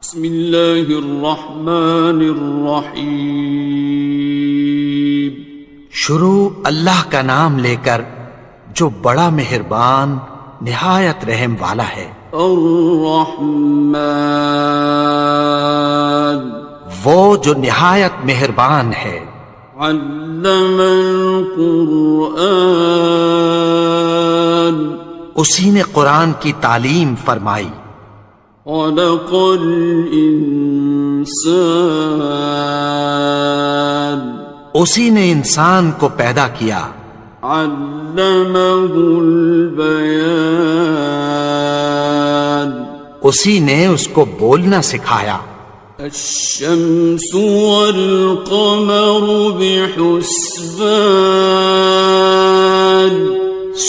بسم اللہ الرحمن الرحیم۔ شروع اللہ کا نام لے کر جو بڑا مہربان نہایت رحم والا ہے۔ الرحمن، وہ جو نہایت مہربان ہے۔ علم القرآن، اسی نے قرآن کی تعلیم فرمائی۔ خلق الانسان، اسی نے انسان کو پیدا کیا۔ علمہ البیان، اسی نے اس کو بولنا سکھایا۔ الشمس والقمر بحسبان،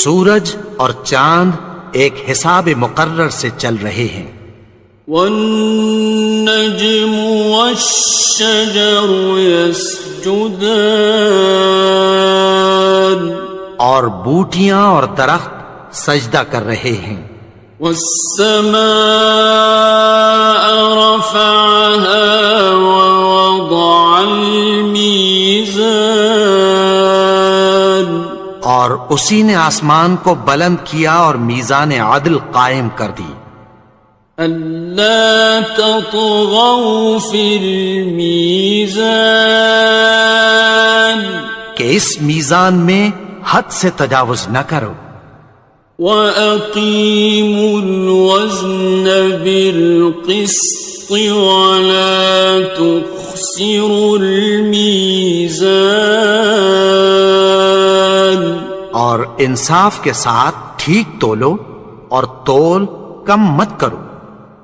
سورج اور چاند ایک حساب مقرر سے چل رہے ہیں۔ والنجم والشجر يسجدان، اور بوٹیاں اور درخت سجدہ کر رہے ہیں۔ والسماء رفعها ووضع الميزان، اور اسی نے آسمان کو بلند کیا اور میزان عدل قائم کر دی۔ أَلَّا تَطْغَوْا فِي الْمِيزَانِ، کہ اس میزان میں حد سے تجاوز نہ کرو۔ وَأَقِيمُوا الْوَزْنَ بِالْقِسْطِ وَلَا تُخْسِرُوا الْمِيزَانَ، اور انصاف کے ساتھ ٹھیک تولو اور تول کم مت کرو۔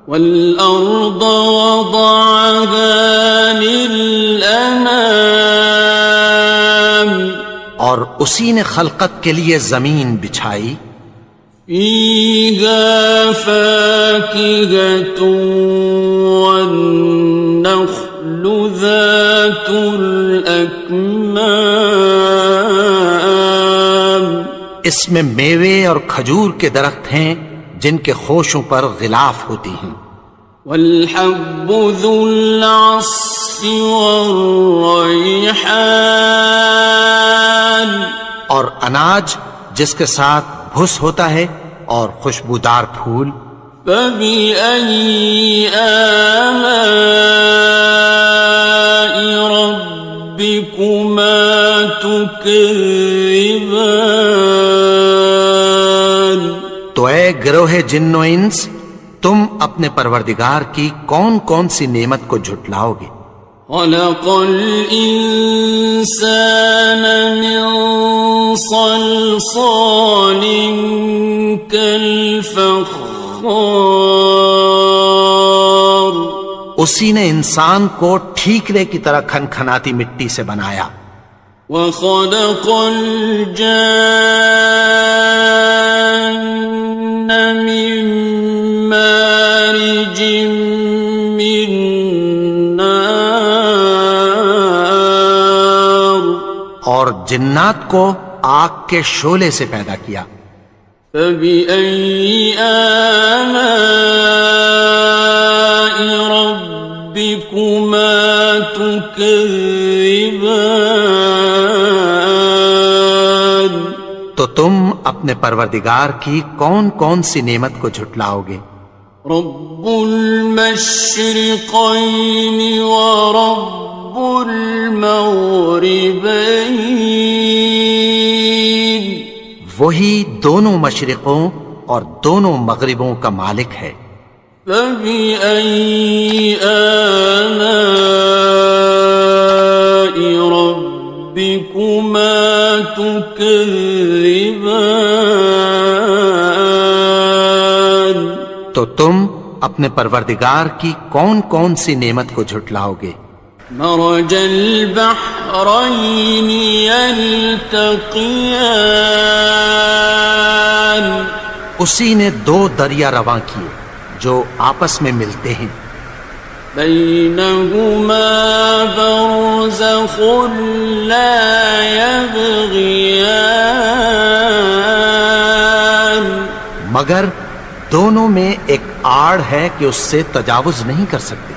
وَالْأَرْضَ وَضَعَهَا لِلْأَنَامِ، اور اسی نے خلقت کے لیے زمین بچھائی۔ فِيهَا فَاكِهَةٌ وَالنَّخْلُ ذَاتُ الْأَكْمَامِ، اس میں میوے اور کھجور کے درخت ہیں جن کے خوشوں پر غلاف ہوتی ہیں۔ وَالْحَبُّ ذُو الْعَصْفِ وَالرَّيْحَانِ، اور اناج جس کے ساتھ بھس ہوتا ہے اور خوشبودار پھول۔ فَبِأَيِّ آلَاءِ رَبِّكُمَا تُكَذِّبَانِ، تو اے گروہ جن و انس، تم اپنے پروردگار کی کون کون سی نعمت کو جھٹلاؤ گے؟ خَلَقَ الْإِنسَانَ مِنْ صَلْصَالٍ كَالْفَخَّارِ، اسی نے انسان کو ٹھیکرے کی طرح کھنکھناتی مٹی سے بنایا۔ وَخَلَقَ الْجَانَّ مِن مَّارِجٍ مِّن نَّارٍ، اور جنات کو آگ کے شعلے سے پیدا کیا۔ فَبِأَيِّ آلَاءِ رَبِّكُمَا تُكَذِّبَانِ، تو تم اپنے پروردگار کی کون کون سی نعمت کو جھٹلاؤ گے؟ رب المشرقین ورب المغربین، وہی دونوں مشرقوں اور دونوں مغربوں کا مالک ہے۔ فَبِأَيِّ آلَاءِ رَبِّكُمَا تُكَذِّبَانِ، تو تم اپنے پروردگار کی کون کون سی نعمت کو جھٹلاؤ گے؟ مرج البحرین یلتقیان، اسی نے دو دریا رواں کیے جو آپس میں ملتے ہیں۔ بینہما برزخ لا یبغیان، مگر دونوں میں ایک آڑ ہے کہ اس سے تجاوز نہیں کر سکتے.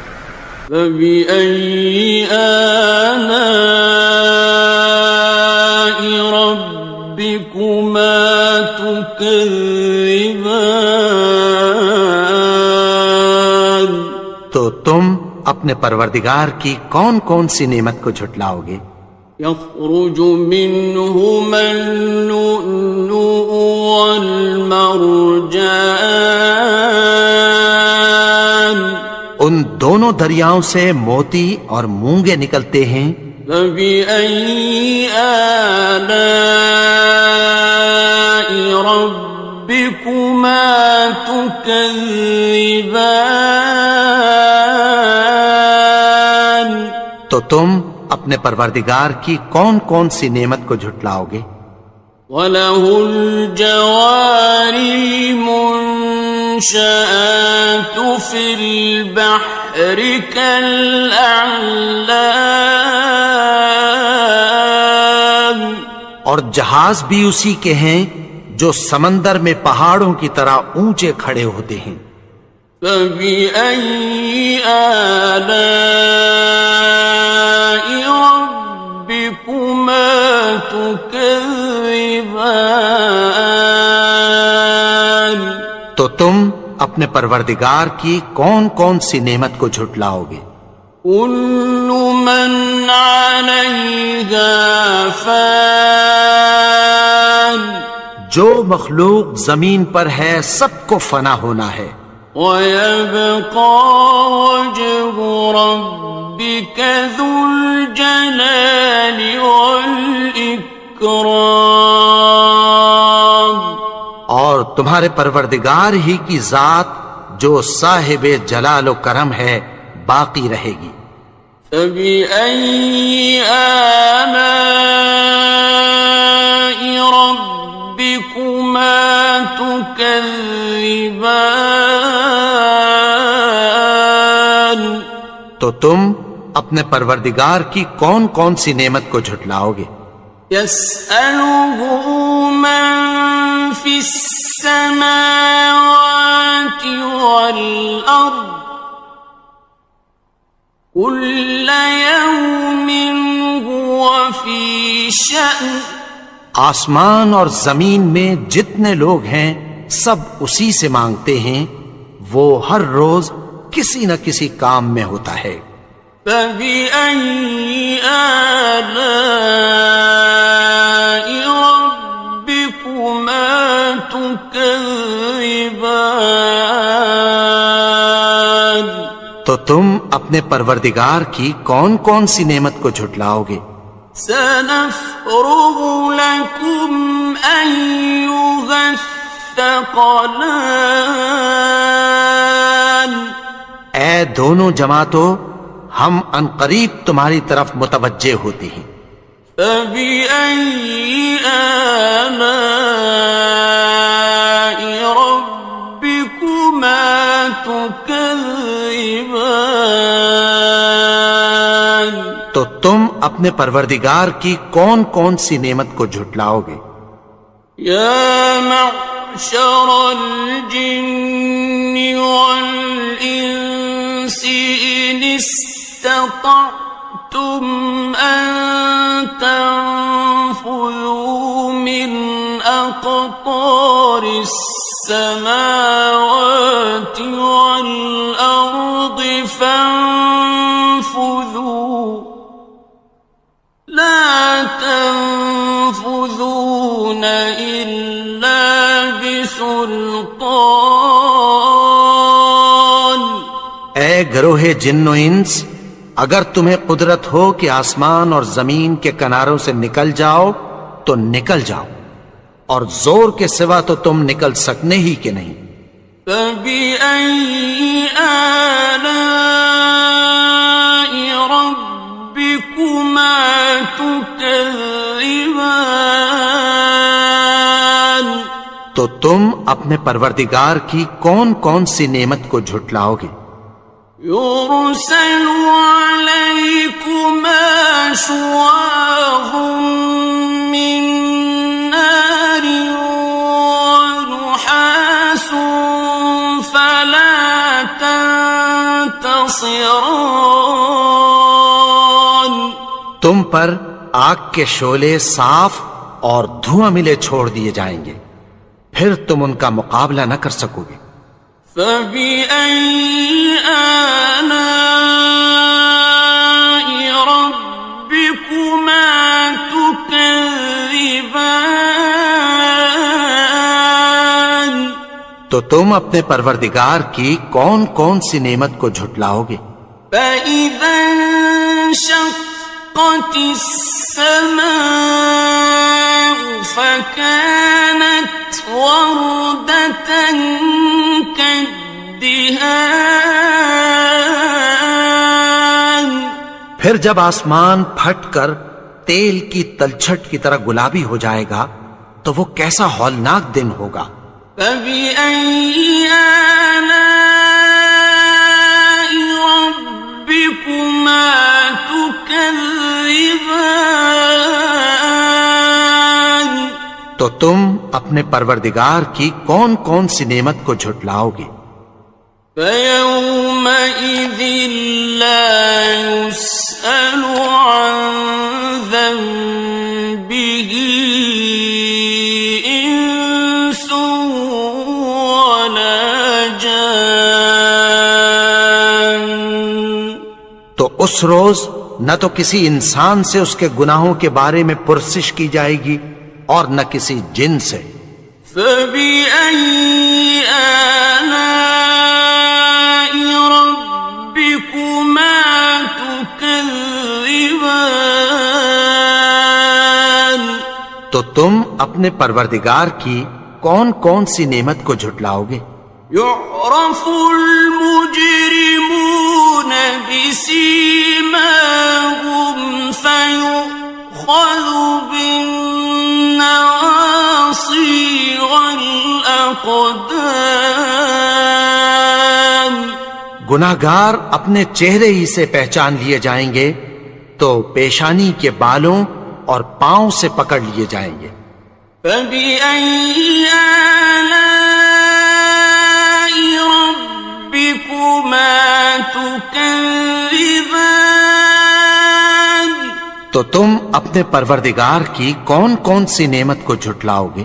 فبأي آلاء ربكما تكذبان. تو تم اپنے پروردگار کی کون کون سی نعمت کو جھٹلاؤ گے؟ يخرج منهما اللؤلؤ والمرجان. ان دونوں دریاؤں سے موتی اور مونگے نکلتے ہیں. فبأي آلاء ربكما تكذبان. تو تم اپنے پروردگار کی کون کون سی نعمت کو جھٹلاؤ گے؟ وَلَهُ الْجَوَارِ الْمُنشَآتُ فِي الْبَحْرِ كَالْأَعْلَامِ. اور جہاز بھی اسی کے ہیں جو سمندر میں پہاڑوں کی طرح اونچے کھڑے ہوتے ہیں. فَبِأَيِّ آلَاءِ رَبِّكُمَا تُكَذِّبَانِ. تو تم اپنے پروردگار کی کون کون سی نعمت کو جھٹلاؤ گے؟ كُلُّ مَنْ عَلَيْهَا فَانٍ. جو مخلوق زمین پر ہے سب کو فنا ہونا ہے. وَيَبْقَى وَجْهُ رَبِّكَ ذُو الْجَلَالِ وَالْإِكْرَامِ. اور تمہارے پروردگار ہی کی ذات جو صاحب جلال و کرم ہے باقی رہے گی. فَبِأَيِّ آلَاءِ رَبِّكُمَا تُكَذِّبَانِ. تو تم اپنے پروردگار کی کون کون سی نعمت کو جھٹلاؤ گے؟ يَسْأَلُهُ مَن فِي السَّمَاوَاتِ وَالْأَرْضِ كُلَّ يَوْمٍ هُوَ فِي شَأْنٍ. آسمان اور زمین میں جتنے لوگ ہیں سب اسی سے مانگتے ہیں، وہ ہر روز کسی نہ کسی کام میں ہوتا ہے. فَبِأَيِّ آلَاءِ رَبِّكُمَا تُكَذِّبَانِ. تو تم اپنے پروردگار کی کون کون سی نعمت کو جھٹلاؤ گے؟ سَنَفْرُغُ لَكُمْ أَيُّهَ الثَّقَلَانِ. اے دونوں جماعتوں، ہم عنقریب تمہاری طرف متوجہ ہوتے ہیں. فَبِأَيِّ آلَاءِ رَبِّكُمَا تُكَذِّبَانِ. تو تم اپنے پروردگار کی کون کون سی نعمت کو جھٹلاؤ گے؟ يَا مَعْشَرَ الْجِنِّ وَالْإِنسِ إِنِ اسْتَطَعْتُمْ أَن تَنفُذُوا مِنْ أَقْطَارِ السَّمَاوَاتِ وَالْأَرْضِ فَانفُذُوا لَا تَنفُذُونَ إِلَّا بِسُلْطَانٍ. اے گروہ جن و انس، اگر تمہیں قدرت ہو کہ آسمان اور زمین کے کناروں سے نکل جاؤ تو نکل جاؤ، اور زور کے سوا تو تم نکل سکنے ہی کہ نہیں. فَبِأَيِّ آلَاءِ رَبِّكُمَا تُكَذِّبَانِ. تو تم اپنے پروردگار کی کون کون سی نعمت کو جھٹلاؤ گے؟ يُرْسَلُ عَلَيْكُمَا شُوَاظٌ مِّن نَّارٍ وَنُحَاسٌ خاصران. تم پر آگ کے شعلے صاف اور دھواں ملے چھوڑ دیے جائیں گے، پھر تم ان کا مقابلہ نہ کر سکو گے۔ فَبِأَيِّ آلَاءِ رَبِّكُمَا تُكَذِّبَانِ. تو تم اپنے پروردگار کی کون کون سی نعمت کو جھٹلاؤ گے؟ فَإِذَا انشَقَّتِ السَّمَاءُ فَكَانَتْ وَرْدَةً كَالدِّهَانِ. پھر جب آسمان پھٹ کر تیل کی تلچھٹ کی طرح گلابی ہو جائے گا تو وہ کیسا ہولناک دن ہوگا۔ فَبِأَيِّ آلَاءِ رَبِّكُمَا تُكَذِّبَانِ. تو تم اپنے پروردگار کی کون کون سی نعمت کو جھٹلاؤ گے؟ فَيَوْمَئِذٍ لَا يُسْأَلُ عَنْ ذَنبِهِ إِنسٌ وَلَا جَانٌ. تو اس روز نہ تو کسی انسان سے اس کے گناہوں کے بارے میں پرسش کی جائے گی اور نہ کسی جن سے۔ فَبِأَيِّ آلَاءِ رَبِّكُمَا تُكَذِّبَانِ. تو تم اپنے پروردگار کی کون کون سی نعمت کو جھٹلاؤ گے؟ يُعْرَفُ الْمُجْرِمُونَ بِسِيمَاهُمْ فَيُؤْخَذُ بِالنَّوَاصِي وَالْأَقْدَامِ. گناہگار اپنے چہرے ہی سے پہچان لیے جائیں گے تو پیشانی کے بالوں اور پاؤں سے پکڑ لیے جائیں گے۔ فَبِأَيِّ آلَاءِ رَبِّكُمَا تُكَذِّبَانِ. تو تم اپنے پروردگار کی کون کون سی نعمت کو جھٹلاؤ گے؟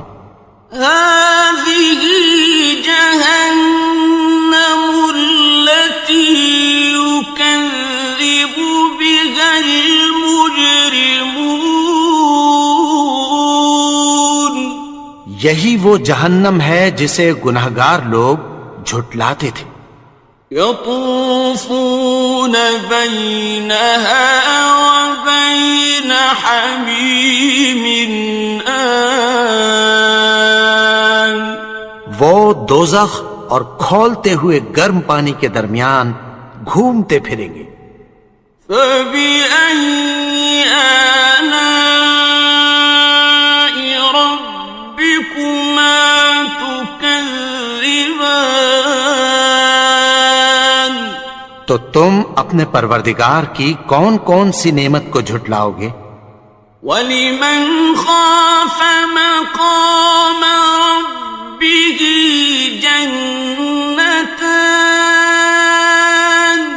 هَٰذِهِ جَهَنَّمُ الَّتِي يُكَذِّبُ بِهَا الْمُجْرِمُونَ. یہی وہ جہنم ہے جسے گناہگار لوگ جھٹلاتے تھے۔ يَطُوفُونَ بَيْنَهَا وَبَيْنَ حَمِيمٍ آنٍ. وہ دوزخ اور کھولتے ہوئے گرم پانی کے درمیان گھومتے پھریں گے۔ فَبِأَيِّ آلَاءِ رَبِّكُمَا تُكَذِّبَانِ. تو تم اپنے پروردگار کی کون کون سی نعمت کو جھٹلاؤ گے؟ وَلِمَنْ خَافَ مَقَامَ رَبِّهِ جَنَّتَانِ.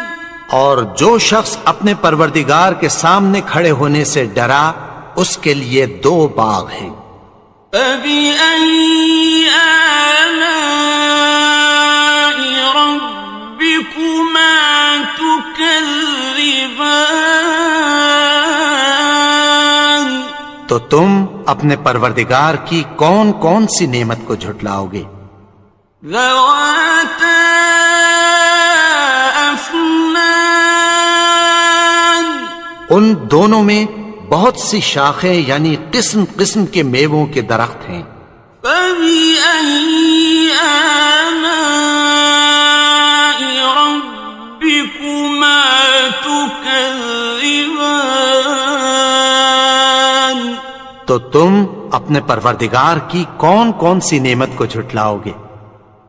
اور جو شخص اپنے پروردگار کے سامنے کھڑے ہونے سے ڈرا اس کے لیے 2 باغ ہیں۔ فَبِأَيِّ آلَاءِ رَبِّكُمَا تُكَذِّبَانِ. تو تم اپنے پروردگار کی کون کون سی نعمت کو جھٹلاؤ گے؟ ذَوَاتَا أَفْنَانٍ. ان دونوں میں بہت سی شاخیں یعنی قسم قسم کے میووں کے درخت ہیں۔ فَبِأَيِّ آلَاءِ رَبِّكُمَا تُكَذِّبَانِ. تو تم اپنے پروردگار کی کون کون سی نعمت کو جھٹلاؤ گے؟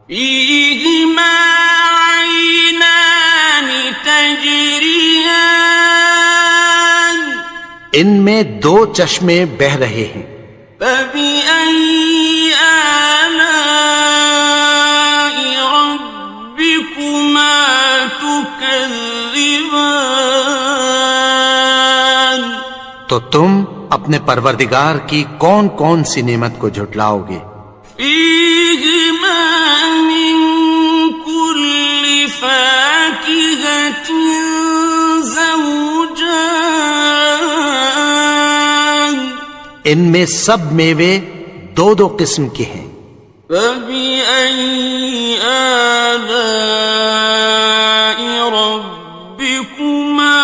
فِيهِمَا عَيْنَانِ تَجْرِيَانِ. ان میں 2 چشمے بہہ رہے ہیں۔ فَبِأَيِّ آلَاءِ رَبِّكُمَا تكذبان تو تم اپنے پروردگار کی کون کون سی نعمت کو جھٹلاؤ گے؟ فيهما من كل فاكهة زوجان ان میں سب میوے دو دو قسم کے ہیں۔ فبأي آلاء ربكما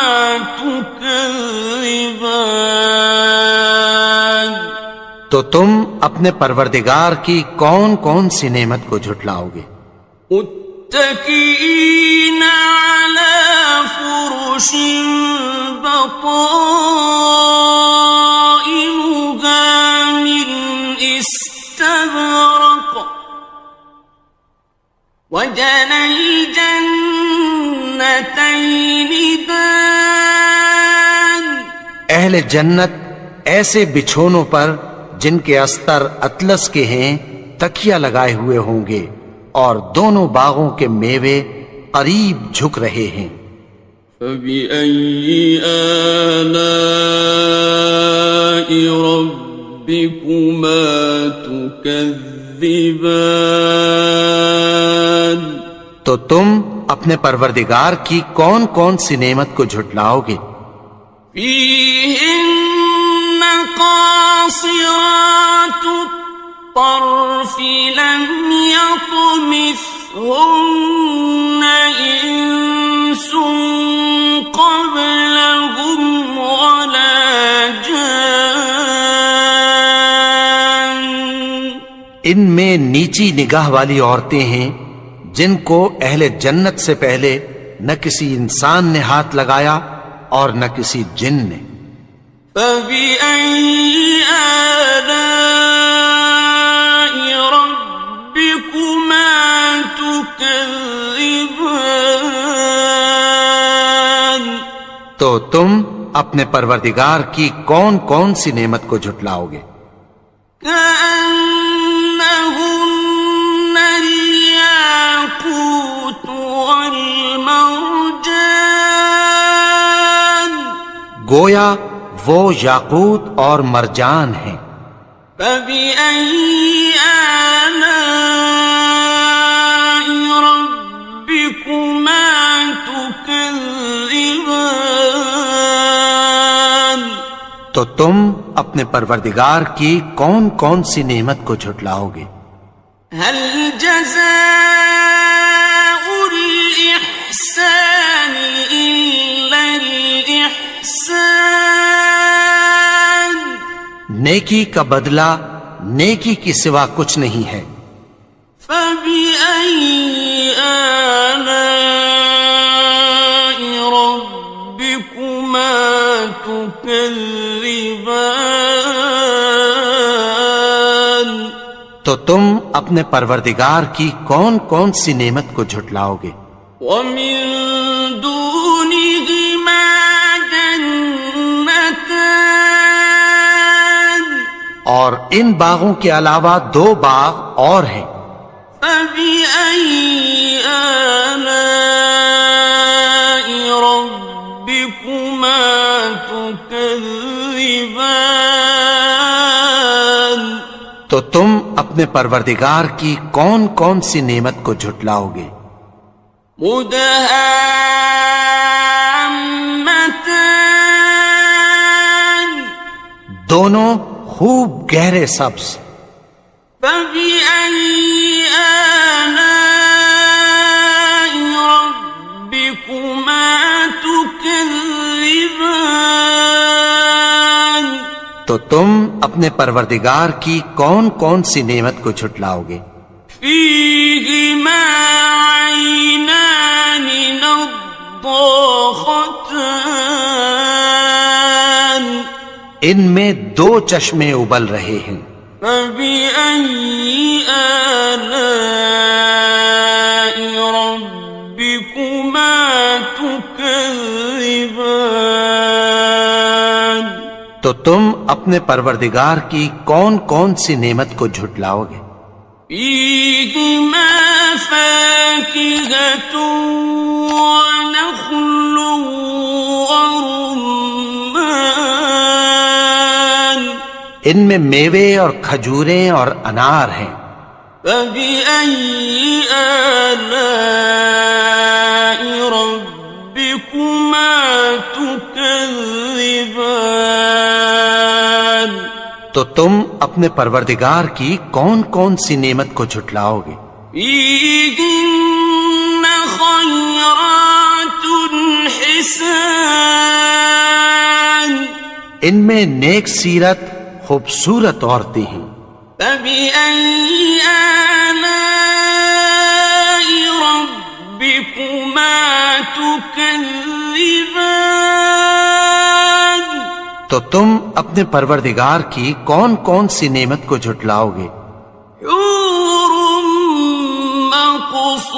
تكذبان تو تم اپنے پروردگار کی کون کون سی نعمت کو جھٹلاؤ گے؟ متكئين على فرش بطائنها من استبرق وجنى الجنتين دان اہل جنت ایسے بچھونوں پر جن کے استر اطلس کے ہیں تکیہ لگائے ہوئے ہوں گے، اور دونوں باغوں کے میوے قریب جھک رہے ہیں۔ فبأي آلاء ربكما تكذبان تو تم اپنے پروردگار کی کون کون سی نعمت کو جھٹلاؤ گے؟ فيهن قاصرات الطرف لم يطمثهن إنس قبلهم ولا جان ان میں نیچی نگاہ والی عورتیں ہیں جن کو اہل جنت سے پہلے نہ کسی انسان نے ہاتھ لگایا اور نہ کسی جن نے۔ فبأي آلاء ربكما تكذبان تو تم اپنے پروردگار کی کون کون سی نعمت کو جھٹلاؤ گے؟ كأنهن الياقوت والمرجان گویا وہ یاقوت اور مرجان ہیں۔ فبأي آلاء ربكما تكذبان تو تم اپنے پروردگار کی کون کون سی نعمت کو جھٹلاؤ گے؟ هل جزاء الإحسان إلا الإحسان نیکی کا بدلہ نیکی کی سوا کچھ نہیں ہے۔ فبأي آلاء ربكما تكذبان تو تم اپنے پروردگار کی کون کون سی نعمت کو جھٹلاؤ گے؟ ومن دونهما جنتان اور ان باغوں کے علاوہ دو باغ اور ہیں۔ فبأي آلاء ربكما تكذبان تو تم اپنے پروردگار کی کون کون سی نعمت کو جھٹلاؤ گے؟ مدهامتان دونوں خوب گہرے سبز۔ فبأي آلاء ربكما تكذبان تو تم اپنے پروردگار کی کون کون سی نعمت کو جھٹلاؤ گے؟ فيهما عينان نضاختان ان میں دو چشمے ابل رہے ہیں۔ فبأي آلاء ربكما تكذبان تو تم اپنے پروردگار کی کون کون سی نعمت کو جھٹلاؤ گے؟ فيهما فاكهة ونخل ورمان ان میں میوے اور کھجوریں اور انار ہیں. فبأي آلاء ربكما تكذبان تو تم اپنے پروردگار کی کون کون سی نعمت کو جھٹلاؤ گے؟ فيهن خيرات حسان ان میں نیک سیرت خوبصورت عورتیں ہیں. فبأي آلاء ربكما تكذبان تو تم اپنے پروردگار کی کون کون سی نعمت کو جھٹلاؤ گے؟ حور مقصورات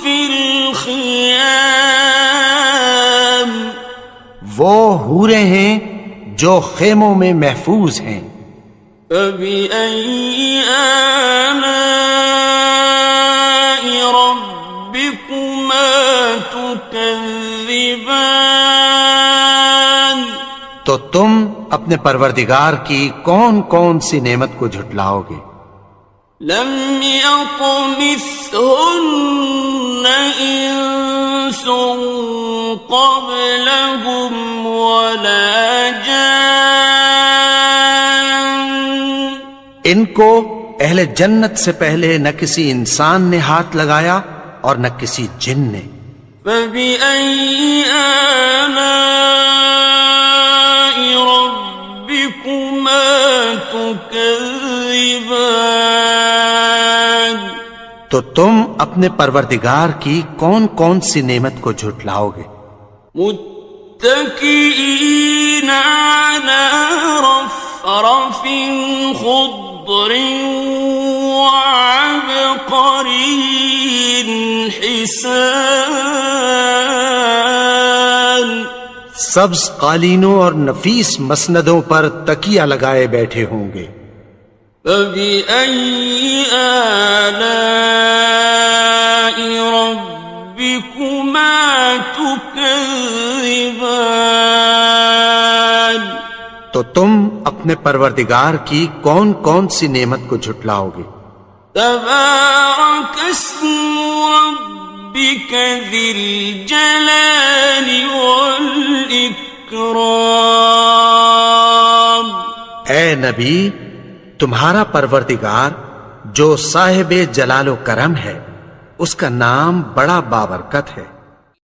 في الخيام وہ حوریں ہیں جو خیموں میں محفوظ ہیں. فبأي آلاء ربكما تكذبان تو تم اپنے پروردگار کی کون کون سی نعمت کو جھٹلاؤ گے؟ لم يطمثهن إنس قبلهم ولا جان ان کو اہل جنت سے پہلے نہ کسی انسان نے ہاتھ لگایا اور نہ کسی جن نے. فبأي آلاء ربكما تكذبان تو تم اپنے پروردگار کی کون کون سی نعمت کو جھٹلاؤ گے؟ متكئين على رفرف خضر وعبقري حسان سبز قالینوں اور نفیس مسندوں پر تکیہ لگائے بیٹھے ہوں گے. فبأي آلاء ربكما تكذبان تو تم اپنے پروردگار کی کون کون سی نعمت کو جھٹلاؤ گے؟ تبارك اسم ربك ذي الجلال والإكرام اے نبی، تمہارا پروردگار جو صاحب جلال و کرم ہے، اس کا نام بڑا بابرکت ہے.